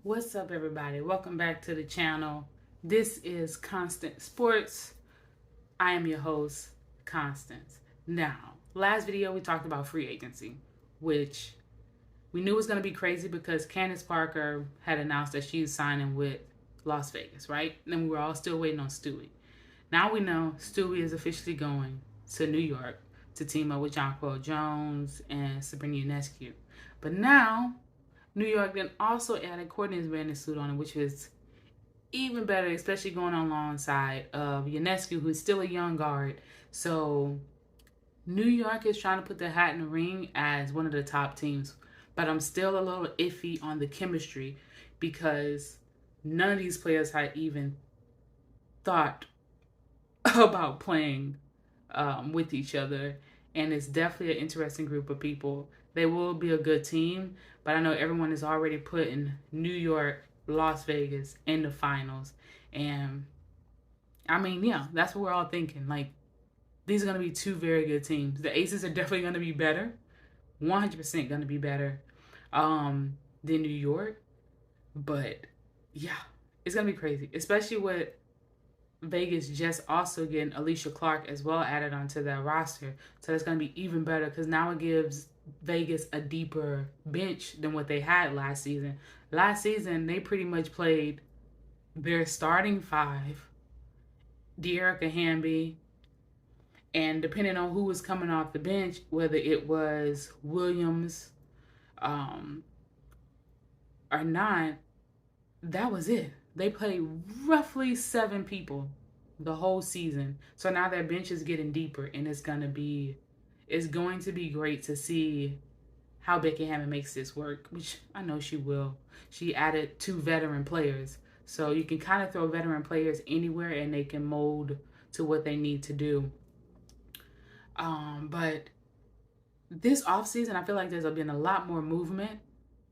What's up, everybody? Welcome back to the channel. This is Constant Sports. I am your host, Constance. Now, last video we talked about free agency, which we knew was going to be crazy because Candace Parker had announced that she was signing with Las Vegas, right? And then we were all still waiting on Stewie. Now we know Stewie is officially going to New York to team up with Jonquel Jones and Sabrina Ionescu. But now New York then also added Courtney's bathing suit on it, which is even better, especially going alongside of Ionescu, who's still a young guard. So New York is trying to put their hat in the ring as one of the top teams. But I'm still a little iffy on the chemistry because none of these players had even thought about playing with each other. And it's definitely an interesting group of people. They will be a good team, but I know everyone is already putting New York, Las Vegas in the finals. And I mean, yeah, that's what we're all thinking. Like, these are going to be two very good teams. The Aces are definitely going to be better, 100% going to be better than New York. But yeah, it's going to be crazy, especially with Vegas just also getting Alicia Clark as well added onto that roster. So it's going to be even better because now it gives Vegas a deeper bench than what they had last season. Last season, they pretty much played their starting five, De'Erica Hamby, and depending on who was coming off the bench, whether it was Williams or not, that was it. They played roughly 7 people the whole season. So now their bench is getting deeper, and it's going to be great to see how Becky Hammond makes this work, which I know she will. She added 2 veteran players. So you can kind of throw veteran players anywhere and they can mold to what they need to do. But this offseason, I feel like there's been a lot more movement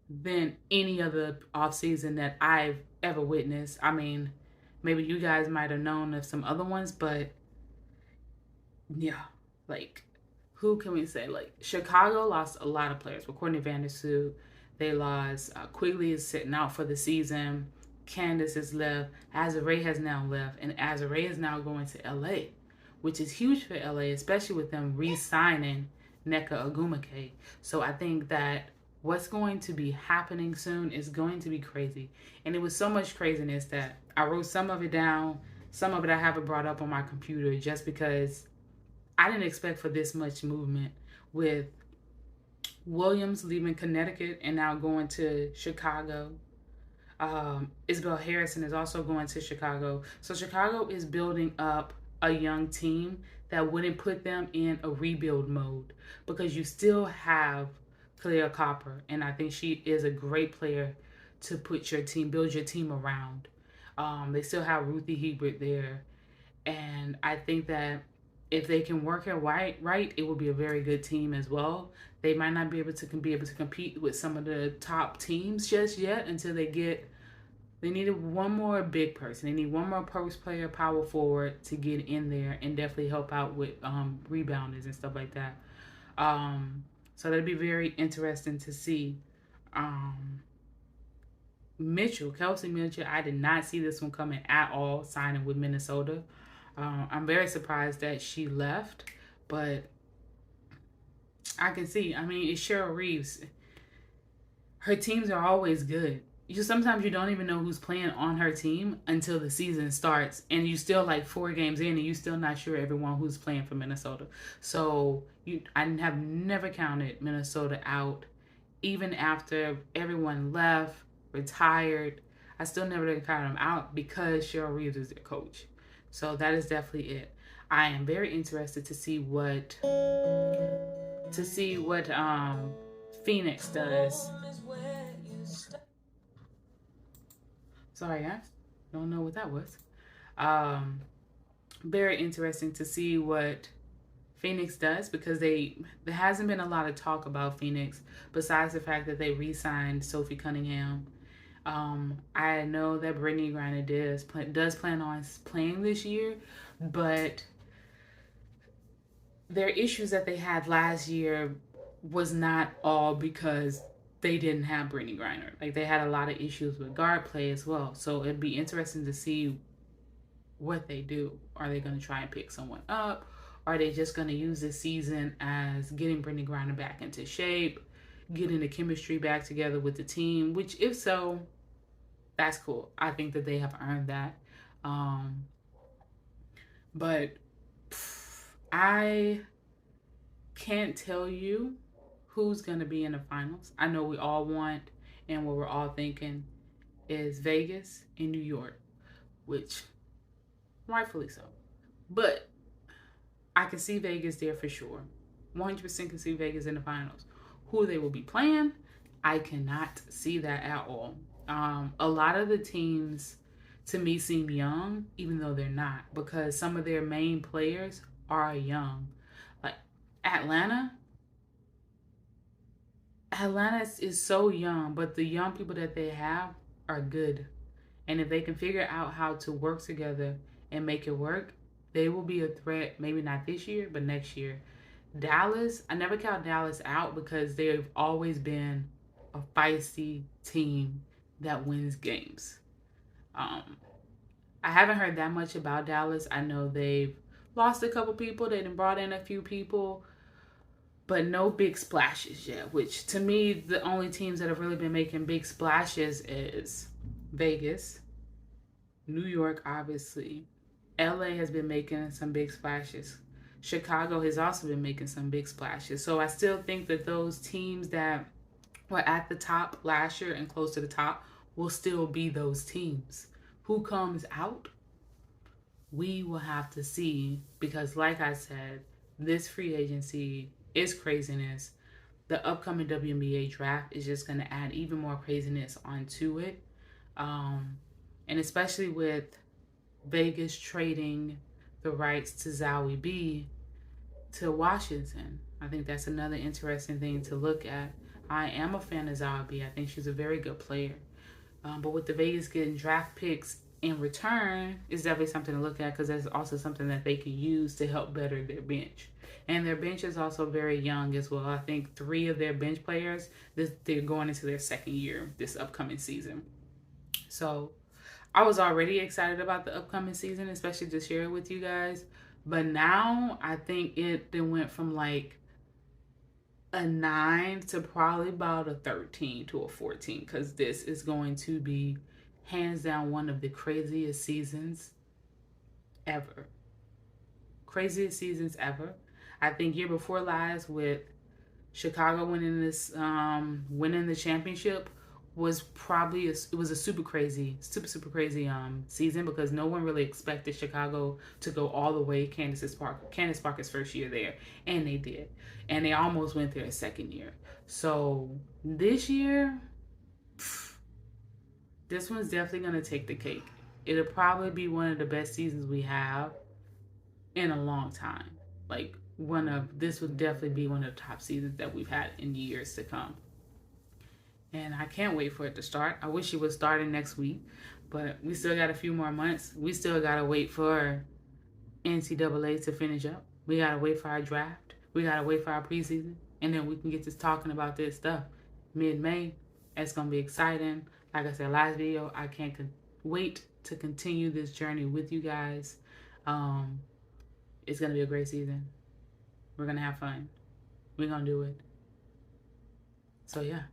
than any other offseason that I've ever witnessed. I mean, maybe you guys might have known of some other ones, but yeah, like, who can we say? Like, Chicago lost a lot of players. With Courtney Vandersloot, they lost. Quigley is sitting out for the season. Candace is left. Azare has now left, and Azare is now going to LA, which is huge for LA, especially with them re-signing Nneka Ogwumike. So I think that what's going to be happening soon is going to be crazy. And it was so much craziness that I wrote some of it down. Some of it I haven't brought up on my computer just because I didn't expect for this much movement with Williams leaving Connecticut and now going to Chicago. Isabel Harrison is also going to Chicago. So Chicago is building up a young team that wouldn't put them in a rebuild mode because you still have Clea Copper, and I think she is a great player to build your team around. They still have Ruthie Hebert there, and I think that if they can work it right, it will be a very good team as well. They might not be able to compete with some of the top teams just yet until they get. They needed one more big person. They need one more post player, power forward to get in there and definitely help out with rebounders and stuff like that. So that'd be very interesting to see. Kelsey Mitchell, I did not see this one coming at all, signing with Minnesota. I'm very surprised that she left, but I can see. I mean, it's Cheryl Reeves. Her teams are always good. Sometimes you don't even know who's playing on her team until the season starts, and you still like 4 games in, and you still not sure everyone who's playing for Minnesota. So I have never counted Minnesota out, even after everyone left, retired. I still never counted them out because Cheryl Reeves is their coach. So that is definitely it. I am very interested to see what Phoenix does. Sorry, guys. Don't know what that was. Very interesting to see what Phoenix does because there hasn't been a lot of talk about Phoenix besides the fact that they re-signed Sophie Cunningham. I know that Brittany Griner does plan on playing this year, but their issues that they had last year was not all because they didn't have Brittany Griner. Like, they had a lot of issues with guard play as well. So it'd be interesting to see what they do. Are they going to try and pick someone up? Are they just going to use this season as getting Brittany Griner back into shape, getting the chemistry back together with the team? Which, if so, that's cool. I think that they have earned that. But I can't tell you who's going to be in the finals. I know we all want, and what we're all thinking is Vegas and New York, which rightfully so. But I can see Vegas there for sure. 100% can see Vegas in the finals. Who they will be playing, I cannot see that at all. A lot of the teams to me seem young, even though they're not, because some of their main players are young. Like Atlanta is so young, but the young people that they have are good. And if they can figure out how to work together and make it work, they will be a threat, maybe not this year, but next year. Dallas, I never count Dallas out because they've always been a feisty team that wins games. I haven't heard that much about Dallas. I know they've lost a couple people. They've brought in a few people, but no big splashes yet, which to me, the only teams that have really been making big splashes is Vegas, New York, obviously. LA has been making some big splashes. Chicago has also been making some big splashes. So I still think that those teams that were at the top last year and close to the top will still be those teams. Who comes out? We will have to see, because like I said, this free agency is craziness. The upcoming WNBA draft is just going to add even more craziness onto it. And especially with Vegas trading the rights to Zowie B to Washington. I think that's another interesting thing to look at. I am a fan of Zowie B. I think she's a very good player. But with the Vegas getting draft picks in return, is definitely something to look at, because that's also something that they can use to help better their bench. And their bench is also very young as well. I think 3 of their bench players, they're going into their second year this upcoming season. So I was already excited about the upcoming season, especially to share it with you guys. But now I think it went from like a 9 to probably about a 13 to a 14, because this is going to be hands down one of the craziest seasons ever. Craziest seasons ever. I think year before last, with Chicago winning the championship, was probably it was a super crazy season, because no one really expected Chicago to go all the way. Candace Parker's first year there, and they did, and they almost went there a second year. So this year, this one's definitely gonna take the cake. It'll probably be one of the best seasons we have in a long time. Like, this would definitely be one of the top seasons that we've had in years to come. And I can't wait for it to start. I wish it was starting next week, but we still got a few more months. We still got to wait for NCAA to finish up. We got to wait for our draft. We got to wait for our preseason. And then we can get to talking about this stuff mid-May. It's going to be exciting. Like I said, last video, I can't wait to continue this journey with you guys. It's going to be a great season. We're going to have fun. We're going to do it. So, yeah.